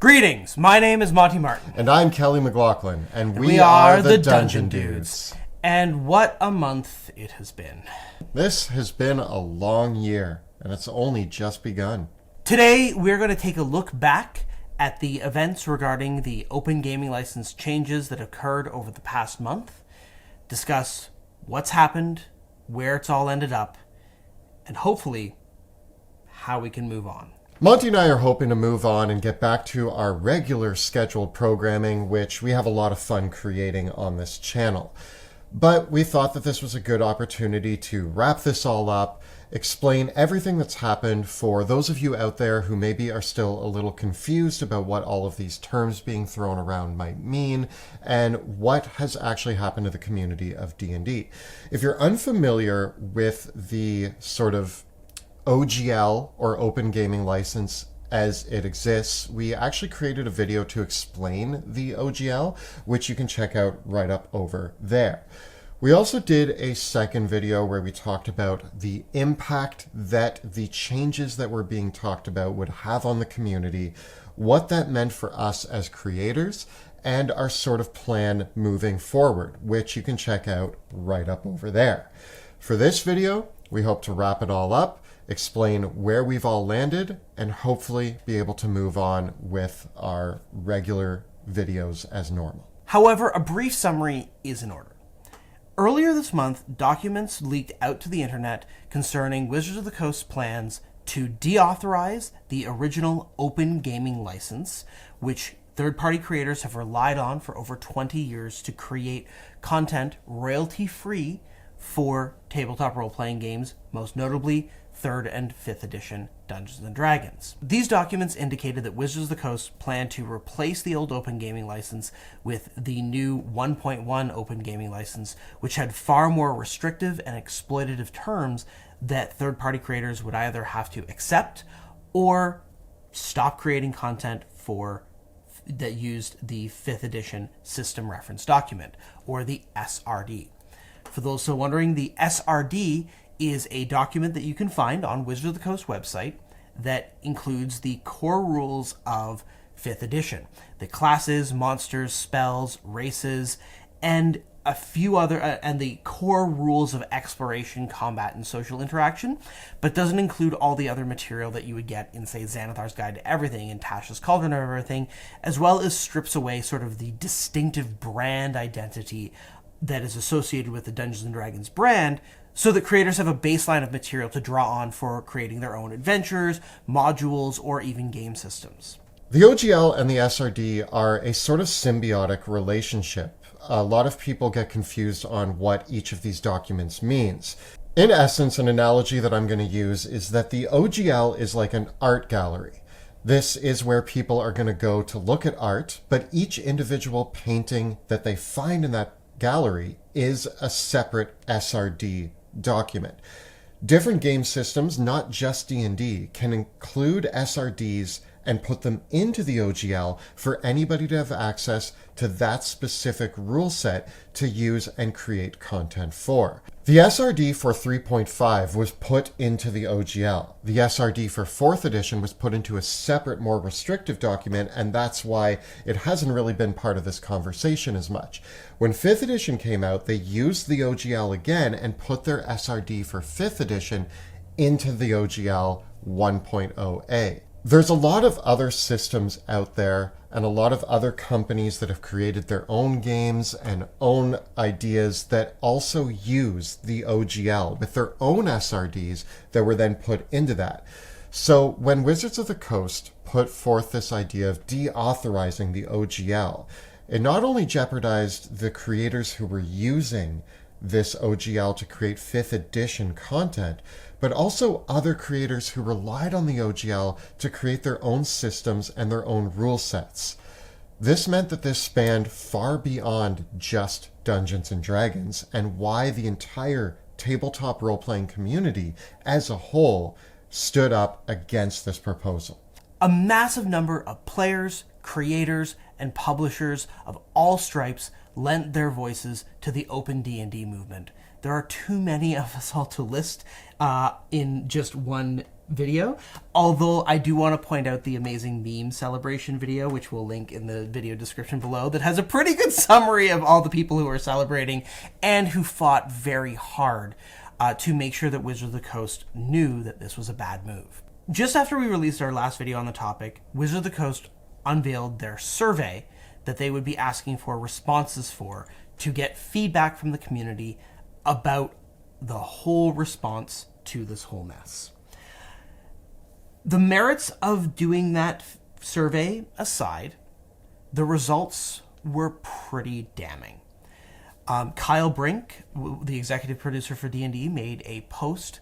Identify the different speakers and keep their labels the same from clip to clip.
Speaker 1: Greetings, my name is Monty Martin.
Speaker 2: And I'm Kelly McLaughlin, and we
Speaker 1: are
Speaker 2: the Dungeon Dudes.
Speaker 1: And what a month it has been.
Speaker 2: This has been a long year, and it's only just begun.
Speaker 1: Today, we're going to take a look back at the events regarding the Open Gaming License changes that occurred over the past month, discuss what's happened, where it's all ended up, and hopefully, how we can move on.
Speaker 2: Monty and I are hoping to move on and get back to our regular scheduled programming, which we have a lot of fun creating on this channel. But we thought that this was a good opportunity to wrap this all up, explain everything that's happened for those of you out there who maybe are still a little confused about what all of these terms being thrown around might mean, and what has actually happened to the community of D&D. If you're unfamiliar with the sort of OGL, or Open Gaming License, as it exists, we actually created a video to explain the OGL, which you can check out right up over there. We also did a second video where we talked about the impact that the changes that were being talked about would have on the community, what that meant for us as creators, and our sort of plan moving forward, which you can check out right up over there. For this video, we hope to wrap it all up, explain where we've all landed, and hopefully be able to move on with our regular videos as normal.
Speaker 1: However, a brief summary is in order. Earlier this month, documents leaked out to the internet concerning Wizards of the Coast's plans to deauthorize the original Open Gaming License, which third-party creators have relied on for over 20 years to create content royalty-free for tabletop role-playing games, most notably 3rd and 5th edition Dungeons & Dragons. These documents indicated that Wizards of the Coast planned to replace the old Open Gaming License with the new 1.1 Open Gaming License, which had far more restrictive and exploitative terms that third-party creators would either have to accept or stop creating content for that used the 5th edition System Reference Document, or the SRD. For those still wondering, the SRD is a document that you can find on Wizards of the Coast website that includes the core rules of 5th edition. The classes, monsters, spells, races, and a few other, and the core rules of exploration, combat, and social interaction, but doesn't include all the other material that you would get in, say, Xanathar's Guide to Everything and Tasha's Cauldron of Everything, as well as strips away sort of the distinctive brand identity that is associated with the Dungeons & Dragons brand, so that creators have a baseline of material to draw on for creating their own adventures, modules, or even game systems.
Speaker 2: The OGL and the SRD are a sort of symbiotic relationship. A lot of people get confused on what each of these documents means. In essence, an analogy that I'm going to use is that the OGL is like an art gallery. This is where people are going to go to look at art, but each individual painting that they find in that gallery is a separate SRD document. Different game systems, not just D&D, can include SRDs and put them into the OGL for anybody to have access to that specific rule set to use and create content for. The SRD for 3.5 was put into the OGL. The SRD for 4th edition was put into a separate, more restrictive document, and that's why it hasn't really been part of this conversation as much. When 5th edition came out, they used the OGL again and put their SRD for 5th edition into the OGL 1.0a. There's a lot of other systems out there and a lot of other companies that have created their own games and own ideas that also use the OGL with their own SRDs that were then put into that. So when Wizards of the Coast put forth this idea of deauthorizing the OGL, it not only jeopardized the creators who were using this OGL to create 5th edition content, but also other creators who relied on the OGL to create their own systems and their own rule sets. This meant that this spanned far beyond just Dungeons & Dragons, and why the entire tabletop role-playing community as a whole stood up against this proposal.
Speaker 1: A massive number of players, creators, and publishers of all stripes lent their voices to the Open D&D movement. There are too many of us all to list in just one video. Although I do want to point out the amazing meme celebration video, which we'll link in the video description below, that has a pretty good summary of all the people who are celebrating and who fought very hard to make sure that Wizards of the Coast knew that this was a bad move. Just after we released our last video on the topic, Wizards of the Coast unveiled their survey that they would be asking for responses for to get feedback from the community about the whole response to this whole mess. The merits of doing that survey aside, the results were pretty damning. Kyle Brink, the executive producer for D&D, made a post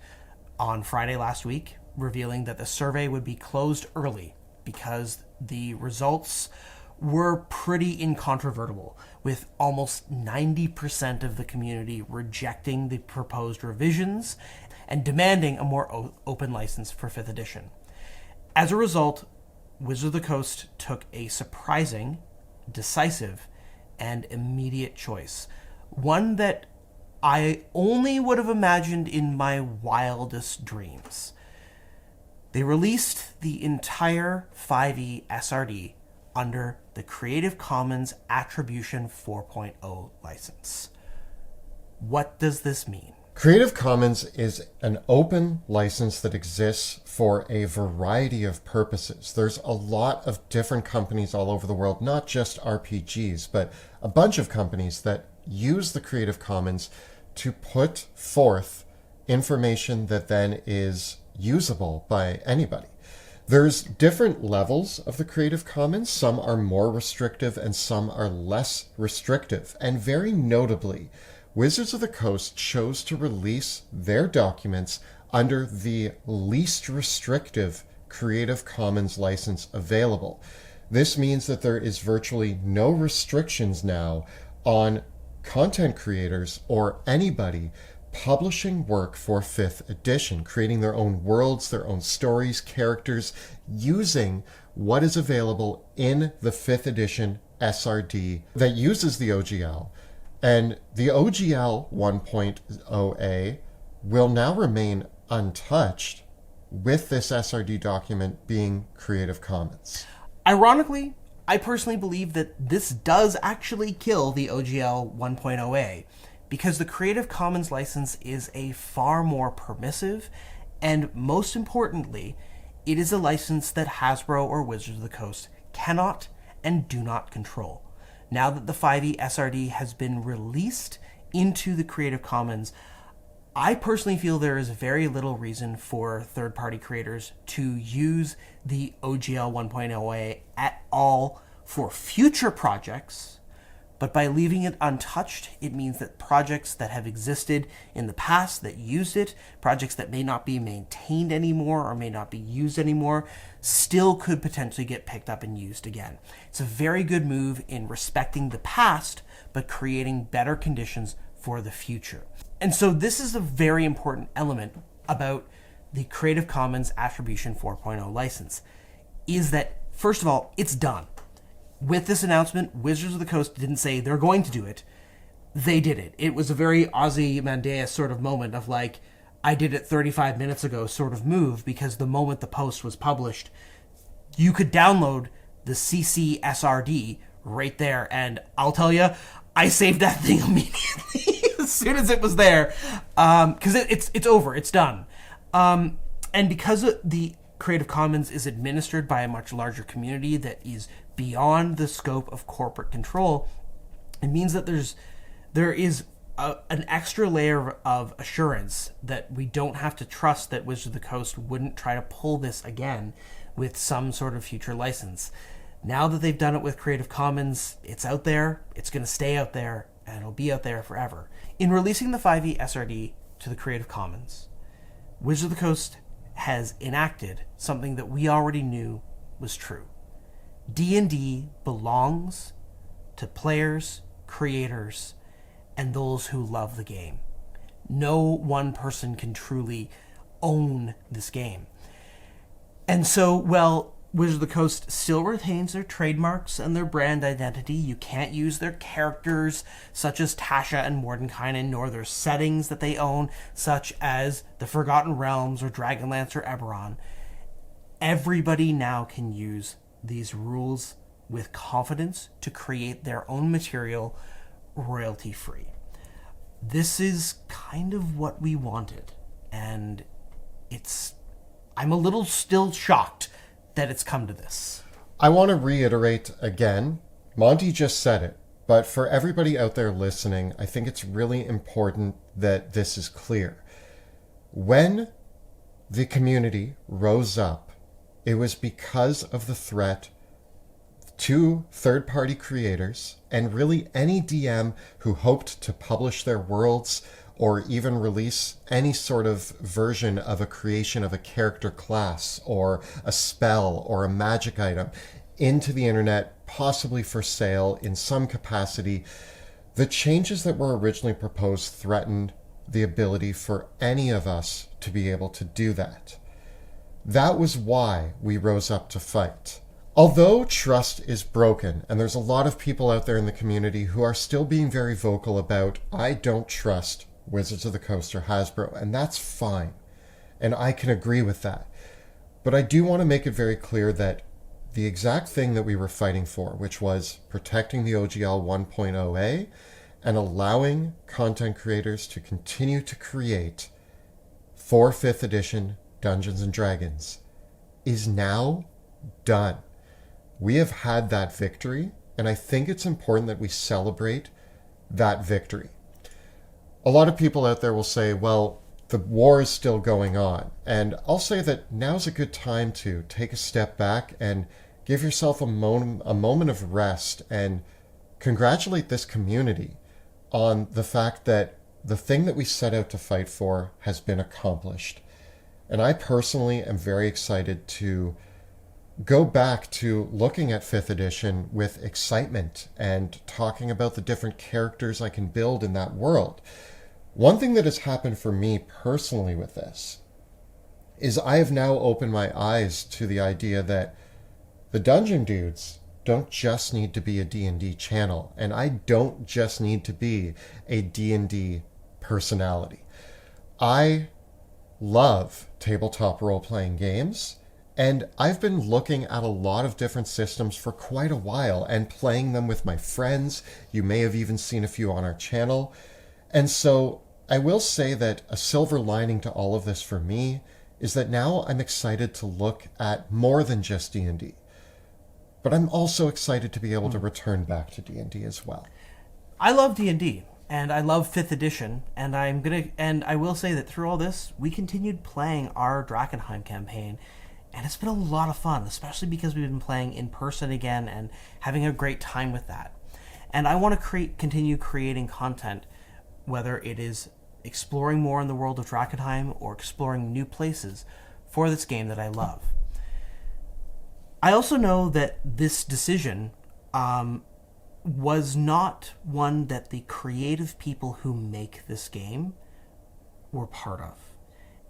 Speaker 1: on Friday last week revealing that the survey would be closed early because the results were pretty incontrovertible, with almost 90% of the community rejecting the proposed revisions and demanding a more open license for 5th edition. As a result, Wizards of the Coast took a surprising, decisive, and immediate choice. One that I only would have imagined in my wildest dreams. They released the entire 5e SRD under the Creative Commons Attribution 4.0 license. What does this mean?
Speaker 2: Creative Commons is an open license that exists for a variety of purposes. There's a lot of different companies all over the world, not just RPGs, but a bunch of companies that use the Creative Commons to put forth information that then is usable by anybody. There's different levels of the Creative Commons. Some are more restrictive and some are less restrictive. And very notably, Wizards of the Coast chose to release their documents under the least restrictive Creative Commons license available. This means that there is virtually no restrictions now on content creators or anybody publishing work for 5th edition, creating their own worlds, their own stories, characters, using what is available in the 5th edition SRD that uses the OGL. And the OGL 1.0A will now remain untouched with this SRD document being Creative Commons.
Speaker 1: Ironically, I personally believe that this does actually kill the OGL 1.0A, because the Creative Commons license is a far more permissive, and most importantly, it is a license that Hasbro or Wizards of the Coast cannot and do not control. Now that the 5e SRD has been released into the Creative Commons, I personally feel there is very little reason for third-party creators to use the OGL 1.0A at all for future projects. But by leaving it untouched, it means that projects that have existed in the past that used it, projects that may not be maintained anymore or may not be used anymore, still could potentially get picked up and used again. It's a very good move in respecting the past, but creating better conditions for the future. And so this is a very important element about the Creative Commons Attribution 4.0 license, is that, first of all, it's done. With this announcement, Wizards of the Coast didn't say they're going to do it. They did it. It was a very Ozymandias sort of moment of like, I did it 35 minutes ago sort of move, because the moment the post was published, you could download the CC SRD right there. And I'll tell you, I saved that thing immediately as soon as it was there, because it's over. It's done. And because the Creative Commons is administered by a much larger community that is beyond the scope of corporate control, it means that there is an extra layer of assurance that we don't have to trust that Wizards of the Coast wouldn't try to pull this again with some sort of future license. Now that they've done it with Creative Commons, it's out there, it's going to stay out there, and it'll be out there forever. In releasing the 5e SRD to the Creative Commons, Wizards of the Coast has enacted something that we already knew was true. D&D belongs to players, creators, and those who love the game. No one person can truly own this game. And so, well, Wizards of the Coast still retains their trademarks and their brand identity. You can't use their characters, such as Tasha and Mordenkainen, nor their settings that they own, such as the Forgotten Realms or Dragonlance or Eberron. Everybody now can use these rules with confidence to create their own material royalty-free. This is kind of what we wanted, and I'm a little still shocked that it's come to this.
Speaker 2: I want to reiterate again, Monty just said it, but for everybody out there listening, I think it's really important that this is clear. When the community rose up, it was because of the threat to third-party creators and really any DM who hoped to publish their worlds or even release any sort of version of a creation of a character class or a spell or a magic item into the internet, possibly for sale in some capacity. The changes that were originally proposed threatened the ability for any of us to be able to do that. That was why we rose up to fight. Although trust is broken, and there's a lot of people out there in the community who are still being very vocal about, I don't trust Wizards of the Coast or Hasbro, and that's fine. And I can agree with that. But I do want to make it very clear that the exact thing that we were fighting for, which was protecting the OGL 1.0A and allowing content creators to continue to create for 5th edition Dungeons and Dragons, is now done. We have had that victory, and I think it's important that we celebrate that victory. A lot of people out there will say, well, the war is still going on. And I'll say that now's a good time to take a step back and give yourself a moment of rest and congratulate this community on the fact that the thing that we set out to fight for has been accomplished. And I personally am very excited to go back to looking at 5th edition with excitement and talking about the different characters I can build in that world. One thing that has happened for me personally with this is I have now opened my eyes to the idea that the Dungeon Dudes don't just need to be a D&D channel, and I don't just need to be a D&D personality. I love tabletop role-playing games, and I've been looking at a lot of different systems for quite a while and playing them with my friends. You may have even seen a few on our channel. And so I will say that a silver lining to all of this for me is that now I'm excited to look at more than just D&D. But I'm also excited to be able to return back to D&D as well.
Speaker 1: I love D&D, and I love 5th edition, and I will say that through all this, we continued playing our Drakkenheim campaign, and it's been a lot of fun, especially because we've been playing in person again and having a great time with that. And I want to continue creating content, whether it is exploring more in the world of Drakkenheim or exploring new places for this game that I love. I also know that this decision was not one that the creative people who make this game were part of.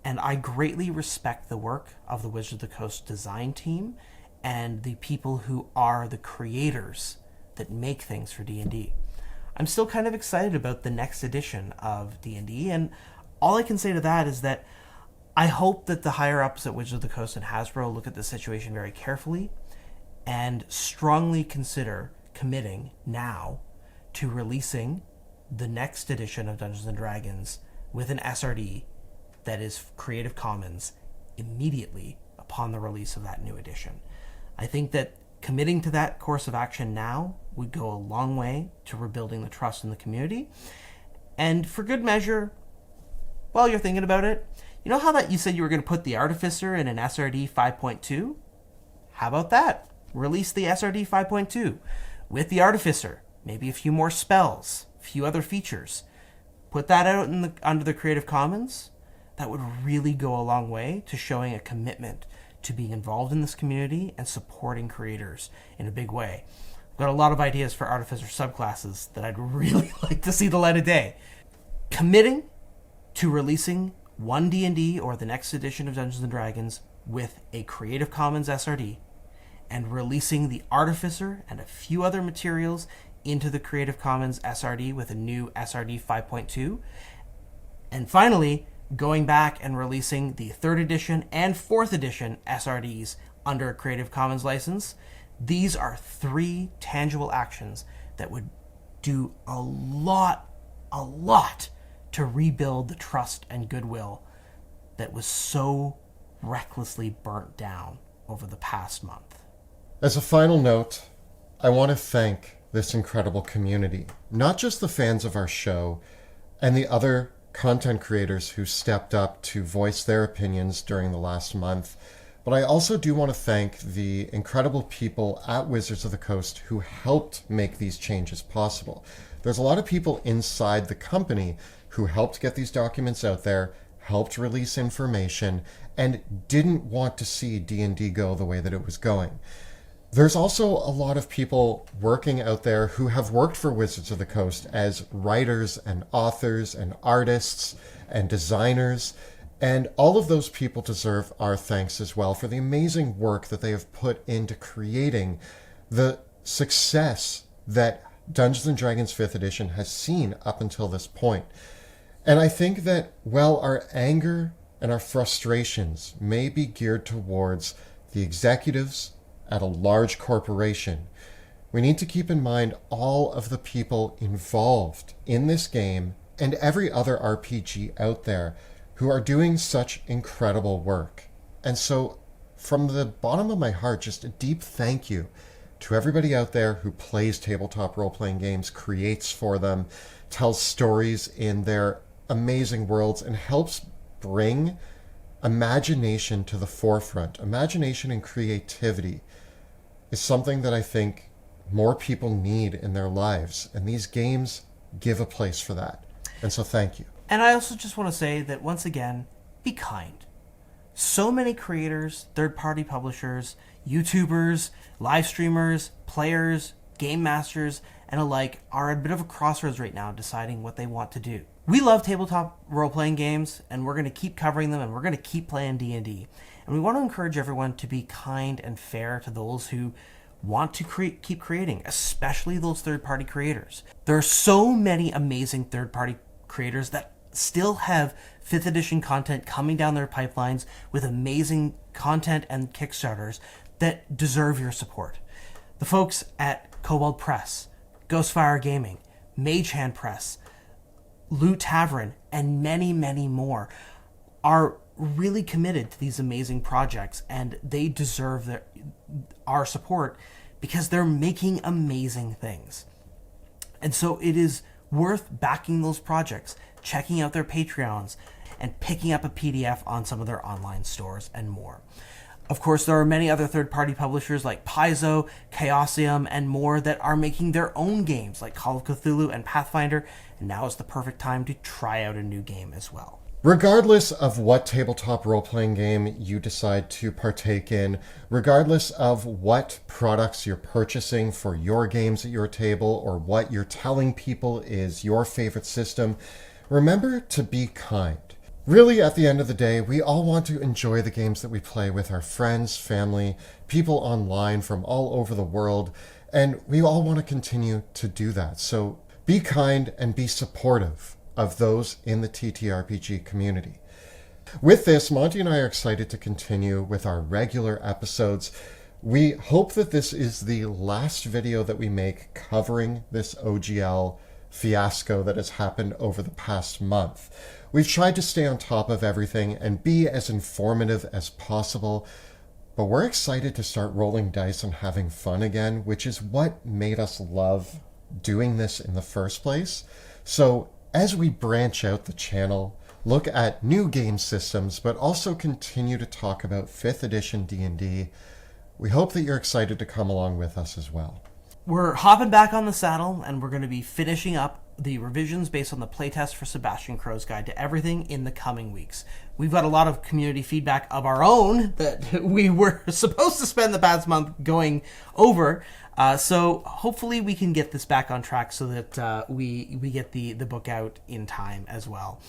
Speaker 1: And I greatly respect the work of the Wizards of the Coast design team and the people who are the creators that make things for D&D. I'm still kind of excited about the next edition of D&D, and all I can say to that is that I hope that the higher-ups at Wizards of the Coast and Hasbro look at the situation very carefully and strongly consider committing now to releasing the next edition of Dungeons & Dragons with an SRD that is Creative Commons immediately upon the release of that new edition. I think that committing to that course of action now would go a long way to rebuilding the trust in the community. And for good measure, while you're thinking about it, you know how that you said you were going to put the Artificer in an SRD 5.2? How about that? Release the SRD 5.2 with the Artificer, maybe a few more spells, a few other features. Put that out under the Creative Commons. That would really go a long way to showing a commitment to being involved in this community and supporting creators in a big way. I've got a lot of ideas for Artificer subclasses that I'd really like to see the light of day. Committing to releasing one D&D or the next edition of Dungeons & Dragons with a Creative Commons SRD and releasing the Artificer and a few other materials into the Creative Commons SRD with a new SRD 5.2. And finally, going back and releasing the 3rd edition and 4th edition SRDs under a Creative Commons license. These are 3 tangible actions that would do a lot to rebuild the trust and goodwill that was so recklessly burnt down over the past month.
Speaker 2: As a final note, I want to thank this incredible community, not just the fans of our show and the other content creators who stepped up to voice their opinions during the last month, but I also do want to thank the incredible people at Wizards of the Coast who helped make these changes possible. There's a lot of people inside the company who helped get these documents out there, helped release information, and didn't want to see D&D go the way that it was going. There's also a lot of people working out there who have worked for Wizards of the Coast as writers and authors and artists and designers, and all of those people deserve our thanks as well for the amazing work that they have put into creating the success that Dungeons & Dragons 5th edition has seen up until this point. And I think that while our anger and our frustrations may be geared towards the executives at a large corporation, we need to keep in mind all of the people involved in this game and every other RPG out there who are doing such incredible work. And so, from the bottom of my heart, just a deep thank you to everybody out there who plays tabletop role-playing games, creates for them, tells stories in their amazing worlds, and helps bring imagination to the forefront. Imagination and creativity is something that I think more people need in their lives, and these games give a place for that. And so thank you.
Speaker 1: And I also just want to say that, once again, be kind. So many creators, third-party publishers, YouTubers, live streamers, players, game masters, and alike are at a bit of a crossroads right now deciding what they want to do. We love tabletop role-playing games, and we're going to keep covering them, and we're going to keep playing D&D. And we want to encourage everyone to be kind and fair to those who want to keep creating, especially those third-party creators. There are so many amazing third-party creators that still have 5th edition content coming down their pipelines with amazing content and Kickstarters that deserve your support. The folks at Cobalt Press, Ghostfire Gaming, Mage Hand Press, Loot Tavern, and many, many more are really committed to these amazing projects, and they deserve our support because they're making amazing things. And so it is worth backing those projects, checking out their Patreons, and picking up a PDF on some of their online stores and more. Of course, there are many other third-party publishers like Paizo, Chaosium, and more that are making their own games like Call of Cthulhu and Pathfinder, and now is the perfect time to try out a new game as well.
Speaker 2: Regardless of what tabletop role-playing game you decide to partake in, regardless of what products you're purchasing for your games at your table, or what you're telling people is your favorite system, remember to be kind. Really, at the end of the day, we all want to enjoy the games that we play with our friends, family, people online from all over the world, and we all want to continue to do that. So be kind and be supportive of those in the TTRPG community. With this, Monty and I are excited to continue with our regular episodes. We hope that this is the last video that we make covering this OGL fiasco that has happened over the past month. We've tried to stay on top of everything and be as informative as possible, but we're excited to start rolling dice and having fun again, which is what made us love doing this in the first place. So as we branch out the channel, look at new game systems, but also continue to talk about 5th edition D&D, we hope that you're excited to come along with us as well.
Speaker 1: We're hopping back on the saddle, and we're going to be finishing up the revisions based on the playtest for Sebastian Crow's Guide to Everything in the coming weeks. We've got a lot of community feedback of our own that we were supposed to spend the past month going over, so hopefully we can get this back on track so that we get the book out in time as well.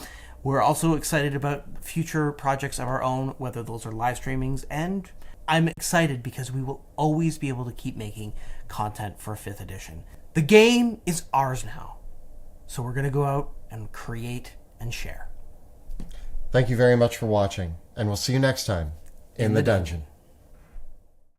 Speaker 1: We're also excited about future projects of our own, whether those are live streamings and I'm excited because we will always be able to keep making content for 5th edition. The game is ours now. So we're going to go out and create and share.
Speaker 2: Thank you very much for watching, and we'll see you next time in the dungeon.